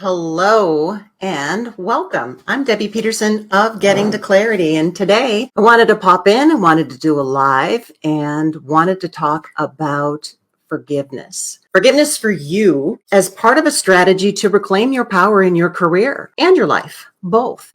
Hello and welcome. I'm Debbie Peterson of Getting to Clarity. And today I wanted to pop in and wanted to do a live and wanted to talk about forgiveness. Forgiveness for you as part of a strategy to reclaim your power in your career and your life, both.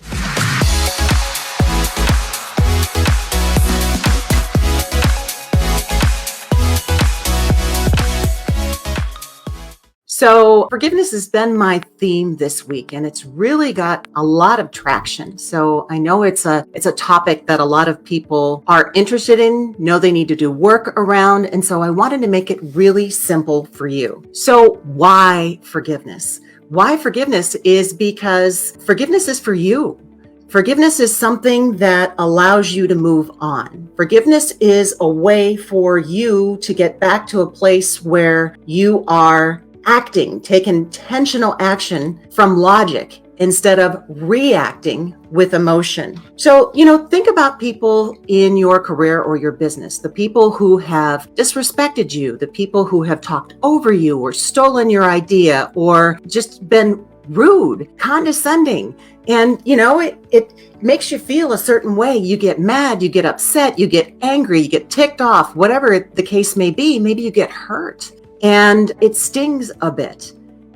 So forgiveness has been my theme this week, and it's really got a lot of traction. So I know it's a topic that a lot of people are interested in, know they need to do work around. And so I wanted to make it really simple for you. So why forgiveness? Why forgiveness is because forgiveness is for you. Forgiveness is something that allows you to move on. Forgiveness is a way for you to get back to a place where you are acting, take intentional action from logic instead of reacting with emotion. So, think about people in your career or your business, the people who have disrespected you, the people who have talked over you or stolen your idea or just been rude, condescending. And, it makes you feel a certain way. You get mad, you get upset, you get angry, you get ticked off, whatever the case may be. Maybe you get hurt. And it stings a bit.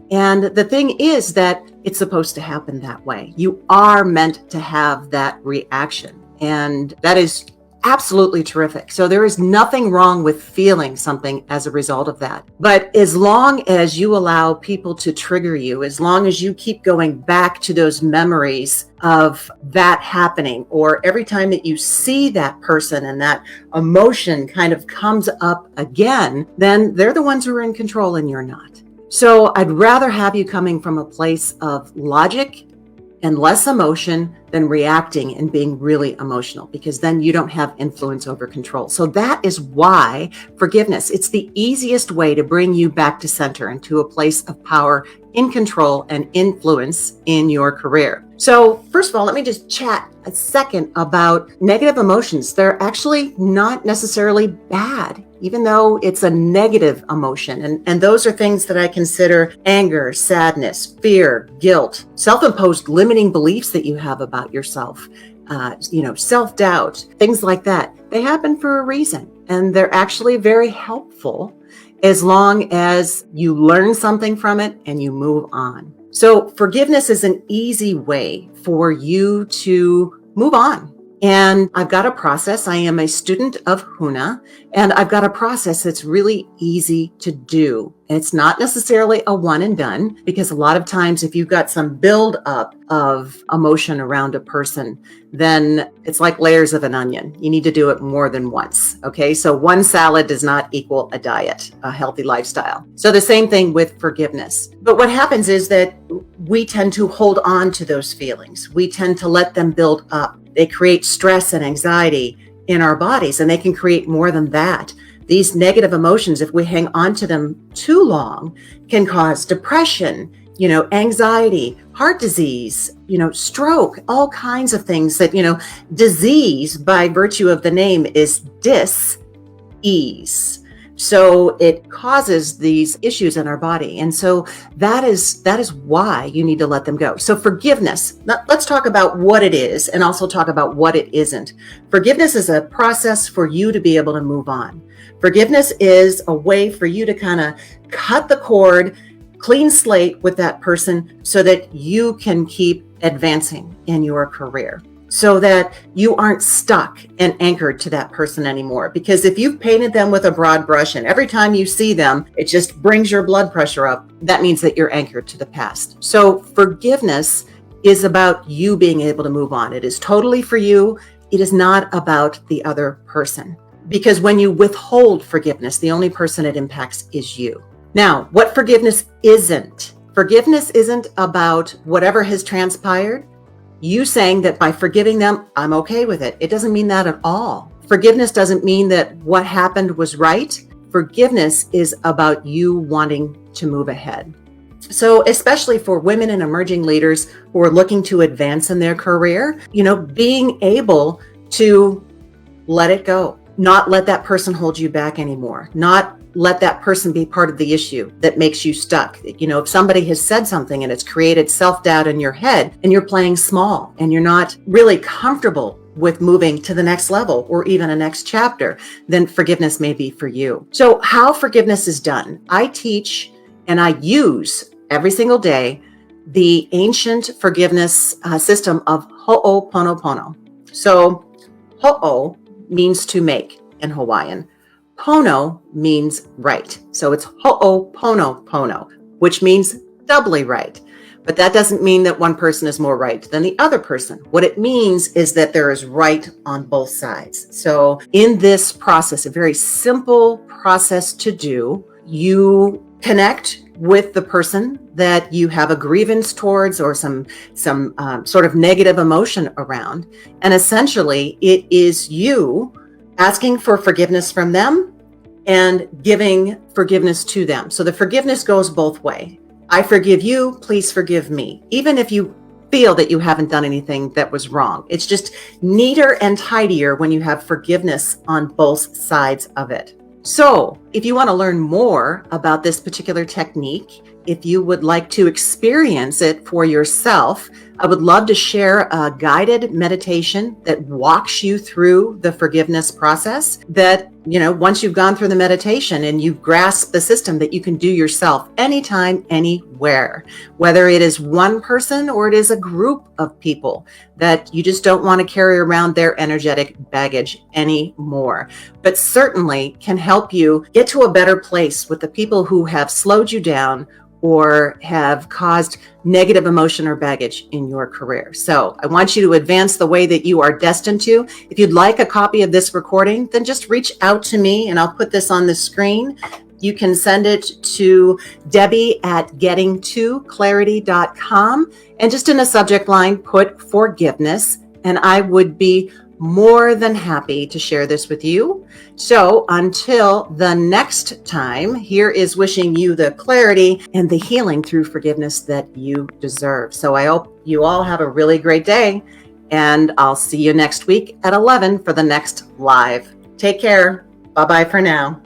And the thing is that it's supposed to happen that way. You are meant to have that reaction. And that is absolutely terrific. So there is nothing wrong with feeling something as a result of that. But as long as you allow people to trigger you, as long as you keep going back to those memories of that happening, or every time that you see that person and that emotion kind of comes up again, then they're the ones who are in control and you're not. So I'd rather have you coming from a place of logic and less emotion than reacting and being really emotional, because then you don't have influence over control. So that is why forgiveness, it's the easiest way to bring you back to center and to a place of power, in control, and influence in your career. So first of all, let me just chat a second about negative emotions. They're actually not necessarily bad, even though it's a negative emotion. And those are things that I consider anger, sadness, fear, guilt, self-imposed limiting beliefs that you have about yourself, self-doubt, things like that. They happen for a reason, and they're actually very helpful as long as you learn something from it and you move on. So forgiveness is an easy way for you to move on. And I've got a process. I am a student of HUNA, and I've got a process that's really easy to do. It's not necessarily a one and done, because a lot of times if you've got some build up of emotion around a person, then it's like layers of an onion. You need to do it more than once. Okay. So one salad does not equal a diet, a healthy lifestyle. So the same thing with forgiveness. But what happens is that we tend to hold on to those feelings. We tend to let them build up. They create stress and anxiety in our bodies, and they can create more than that. These negative emotions, if we hang on to them too long, can cause depression, anxiety, heart disease, stroke, all kinds of things that, disease by virtue of the name is dis-ease. So it causes these issues in our body. And so that is why you need to let them go. So forgiveness, let's talk about what it is and also talk about what it isn't. Forgiveness is a process for you to be able to move on. Forgiveness is a way for you to kind of cut the cord, clean slate with that person so that you can keep advancing in your career, so that you aren't stuck and anchored to that person anymore. Because if you've painted them with a broad brush and every time you see them, it just brings your blood pressure up, that means that you're anchored to the past. So forgiveness is about you being able to move on. It is totally for you. It is not about the other person. Because when you withhold forgiveness, the only person it impacts is you. Now, what forgiveness isn't. Forgiveness isn't about whatever has transpired. You saying that by forgiving them, I'm okay with it. It doesn't mean that at all. Forgiveness doesn't mean that what happened was right. Forgiveness is about you wanting to move ahead. So especially for women and emerging leaders who are looking to advance in their career, being able to let it go, not let that person hold you back anymore, not let that person be part of the issue that makes you stuck. If somebody has said something and it's created self-doubt in your head and you're playing small and you're not really comfortable with moving to the next level or even a next chapter, then forgiveness may be for you. So how forgiveness is done. I teach and I use every single day the ancient forgiveness system of ho'oponopono. So ho'o means to make in Hawaiian. Pono means right. So it's ho'oponopono, which means doubly right. But that doesn't mean that one person is more right than the other person. What it means is that there is right on both sides. So in this process, a very simple process to do, you connect with the person that you have a grievance towards or some sort of negative emotion around. And essentially, it is you asking for forgiveness from them and giving forgiveness to them. So the forgiveness goes both ways. I forgive you, please forgive me. Even if you feel that you haven't done anything that was wrong. It's just neater and tidier when you have forgiveness on both sides of it. So if you want to learn more about this particular technique, if you would like to experience it for yourself, I would love to share a guided meditation that walks you through the forgiveness process that, once you've gone through the meditation and you've grasped the system, that you can do yourself anytime, anywhere, whether it is one person or it is a group of people that you just don't want to carry around their energetic baggage anymore, but certainly can help you get to a better place with the people who have slowed you down or have caused negative emotion or baggage in your career. So I want you to advance the way that you are destined to. If you'd like a copy of this recording, then just reach out to me and I'll put this on the screen. You can send it to Debbie at gettingtoclarity.com and just in the subject line, put forgiveness, and I would be more than happy to share this with you. So until the next time, here is wishing you the clarity and the healing through forgiveness that you deserve. So I hope you all have a really great day, and I'll see you next week at 11 for the next live. Take care. Bye-bye for now.